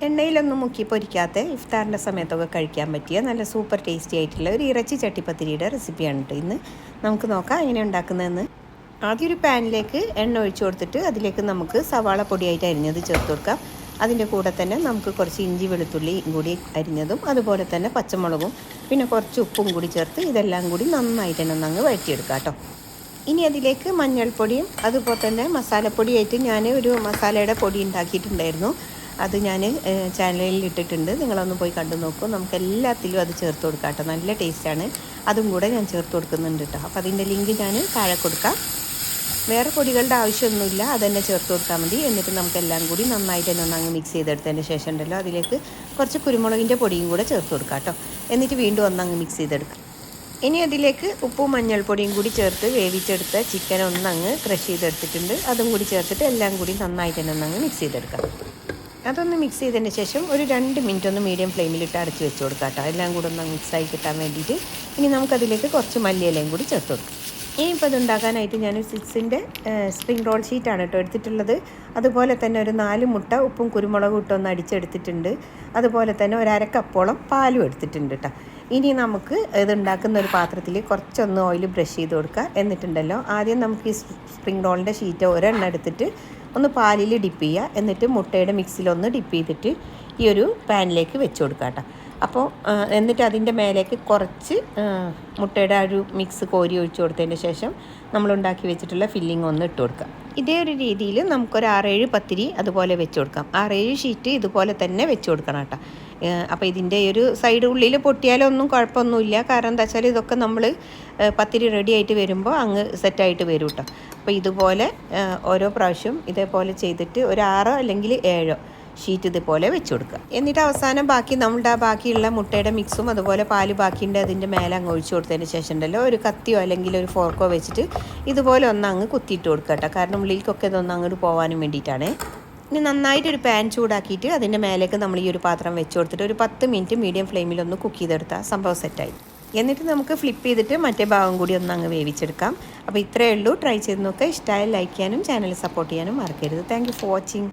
എണ്ണയിലൊന്നും മുക്കി പൊരിക്കാത്ത ഇഫ്താറിൻ്റെ സമയത്തൊക്കെ കഴിക്കാൻ പറ്റിയ നല്ല സൂപ്പർ ടേസ്റ്റി ആയിട്ടുള്ള ഒരു ഇറച്ചി ചട്ടിപ്പത്തിരിയുടെ റെസിപ്പിയാണ് കേട്ടോ ഇന്ന്. നമുക്ക് നോക്കാം എങ്ങനെ ഉണ്ടാക്കുന്നതെന്ന്. ആദ്യം ഒരു പാനിലേക്ക് എണ്ണ ഒഴിച്ചു കൊടുത്തിട്ട് അതിലേക്ക് നമുക്ക് സവാള പൊടിയായിട്ട് അരിഞ്ഞത് ചേർത്ത് കൊടുക്കാം. അതിൻ്റെ കൂടെ തന്നെ നമുക്ക് കുറച്ച് ഇഞ്ചി വെളുത്തുള്ളി കൂടി അരിഞ്ഞതും അതുപോലെ തന്നെ പച്ചമുളകും പിന്നെ കുറച്ച് ഉപ്പും കൂടി ചേർത്ത് ഇതെല്ലാം കൂടി നന്നായിട്ട് തന്നെ ഒന്ന് വഴറ്റിയെടുക്കാം കേട്ടോ. ഇനി അതിലേക്ക് മഞ്ഞൾപ്പൊടിയും അതുപോലെ തന്നെ മസാലപ്പൊടിയായിട്ട് ഞാൻ ഒരു മസാലയുടെ പൊടി ഉണ്ടാക്കിയിട്ടുണ്ടായിരുന്നു. അത് ഞാൻ ചാനലിൽ ഇട്ടിട്ടുണ്ട്, നിങ്ങളൊന്ന് പോയി കണ്ടു നോക്കൂ. നമുക്ക് എല്ലാത്തിലും അത് ചേർത്ത് കൊടുക്കാം കേട്ടോ, നല്ല ടേസ്റ്റാണ്. അതും കൂടെ ഞാൻ ചേർത്ത് കൊടുക്കുന്നുണ്ട് കേട്ടോ. അപ്പോൾ അതിൻ്റെ ലിങ്ക് ഞാൻ താഴെ കൊടുക്കാം. വേറെ പൊടികളുടെ ആവശ്യമൊന്നുമില്ല, അതുതന്നെ ചേർത്ത് കൊടുത്താൽ മതി. എന്നിട്ട് നമുക്കെല്ലാം കൂടി നന്നായിട്ട് തന്നെ ഒന്ന് മിക്സ് ചെയ്തെടുത്തതിന് ശേഷം ഉണ്ടല്ലോ അതിലേക്ക് കുറച്ച് കുരുമുളകിൻ്റെ പൊടിയും കൂടെ ചേർത്ത് കൊടുക്കാം കേട്ടോ. എന്നിട്ട് വീണ്ടും ഒന്നങ്ങ് മിക്സ് ചെയ്തെടുക്കാം. ഇനി അതിലേക്ക് ഉപ്പും മഞ്ഞൾപ്പൊടിയും കൂടി ചേർത്ത് വേവിച്ചെടുത്ത ചിക്കൻ ഒന്നങ്ങ് ക്രഷ് ചെയ്തെടുത്തിട്ടുണ്ട്. അതും കൂടി ചേർത്തിട്ട് എല്ലാം കൂടി നന്നായിട്ട് തന്നെ ഒന്നങ്ങ് മിക്സ് ചെയ്തെടുക്കാം. അതൊന്ന് മിക്സ് ചെയ്തതിന് ശേഷം ഒരു 2 മിനിറ്റ് ഒന്ന് മീഡിയം ഫ്ലെയിമിലിട്ട് അടച്ച് വെച്ച് കൊടുക്കാം കേട്ടോ, എല്ലാം കൂടെ ഒന്ന് മിക്സായി കിട്ടാൻ വേണ്ടിയിട്ട്. ഇനി നമുക്കതിലേക്ക് കുറച്ച് മല്ലിയിലയും കൂടി ചേർത്ത് കൊടുക്കാം. ഇനിയിപ്പോൾ ഇത് ഉണ്ടാക്കാനായിട്ട് ഞാൻ 6ൻ്റെ സ്പ്രിംഗ് റോൾ ഷീറ്റാണ് കേട്ടോ എടുത്തിട്ടുള്ളത്. അതുപോലെ തന്നെ ഒരു 4 മുട്ട ഉപ്പും കുരുമുളകും ഇട്ടൊന്ന് അടിച്ചെടുത്തിട്ടുണ്ട്. അതുപോലെ തന്നെ ഒരു 1/2 കപ്പോളം പാലും എടുത്തിട്ടുണ്ട് കേട്ടോ. ഇനി നമുക്ക് ഇതുണ്ടാക്കുന്ന ഒരു പാത്രത്തിൽ കുറച്ചൊന്ന് ഓയിൽ ബ്രഷ് ചെയ്ത് കൊടുക്കുക. എന്നിട്ടുണ്ടല്ലോ ആദ്യം നമുക്ക് ഈ സ്പ്രിംഗ് റോളിൻ്റെ ഷീറ്റ് ഒരെണ്ണം എടുത്തിട്ട് ഒന്ന് പാലിൽ ഡിപ്പ് ചെയ്യുക. എന്നിട്ട് മുട്ടയുടെ മിക്സിലൊന്ന് ഡിപ്പ് ചെയ്തിട്ട് ഈ ഒരു പാനിലേക്ക് വെച്ച് കൊടുക്കുക കേട്ടോ. അപ്പോൾ എന്നിട്ട് അതിൻ്റെ മേലേക്ക് കുറച്ച് മുട്ടയുടെ ആ ഒരു മിക്സ് കോരി ഒഴിച്ച് കൊടുത്തതിന് ശേഷം നമ്മളുണ്ടാക്കി വെച്ചിട്ടുള്ള ഫില്ലിംഗ് ഒന്ന് ഇട്ട് കൊടുക്കുക. ഇതേ ഒരു രീതിയിൽ നമുക്കൊരു 6-7 പത്തിരി അതുപോലെ വെച്ച് കൊടുക്കാം. 6-7 ഷീറ്റ് ഇതുപോലെ തന്നെ വെച്ച് കൊടുക്കണം കേട്ടോ. അപ്പോൾ ഇതിൻ്റെ ഒരു സൈഡ് ഉള്ളിൽ പൊട്ടിയാലൊന്നും കുഴപ്പമൊന്നുമില്ല. കാരണം എന്താ വെച്ചാൽ ഇതൊക്കെ നമ്മൾ പത്തിരി റെഡി ആയിട്ട് വരുമ്പോൾ അങ്ങ് സെറ്റായിട്ട് വരും കേട്ടോ. അപ്പോൾ ഇതുപോലെ ഓരോ പ്രാവശ്യം ഇതേപോലെ ചെയ്തിട്ട് ഒരു 6 അല്ലെങ്കിൽ 7 ഷീറ്റ് ഇതുപോലെ വെച്ച് കൊടുക്കുക. എന്നിട്ട് അവസാനം നമ്മളുടെ ബാക്കിയുള്ള മുട്ടയുടെ മിക്സും അതുപോലെ പാല് ബാക്കിയുണ്ട് അതിൻ്റെ മേലെ അങ്ങ് ഒഴിച്ചു കൊടുത്തതിന് ശേഷം ഉണ്ടല്ലോ ഒരു കത്തിയോ അല്ലെങ്കിൽ ഒരു ഫോർക്കോ വെച്ചിട്ട് ഇതുപോലെ ഒന്ന് അങ്ങ് കുത്തിയിട്ട് കൊടുക്കുക കേട്ടോ. കാരണം ഉള്ളിലേക്കൊക്കെ ഇതൊന്ന് അങ്ങോട്ട് പോകാനും വേണ്ടിയിട്ടാണ്. ഇനി നന്നായിട്ടൊരു പാൻ ചൂടാക്കിയിട്ട് അതിൻ്റെ മേലേക്ക് നമ്മൾ ഈ ഒരു പാത്രം വെച്ച് കൊടുത്തിട്ട് ഒരു 10 മിനിറ്റ് മീഡിയം ഫ്ലെയിമിലൊന്ന് കുക്ക് ചെയ്തെടുത്താൽ സംഭവം സെറ്റായി. എന്നിട്ട് നമുക്ക് ഫ്ലിപ്പ് ചെയ്തിട്ട് മറ്റേ ഭാഗം കൂടി ഒന്ന് അങ്ങ് വേവിച്ചെടുക്കാം. അപ്പോൾ ഇത്രയേ ഉള്ളൂ. ട്രൈ ചെയ്ത് നോക്കുക. ഇഷ്ടമായ ലൈക്ക് ചെയ്യാനും ചാനൽ സപ്പോർട്ട് ചെയ്യാനും മറക്കരുത്. Thank you for watching.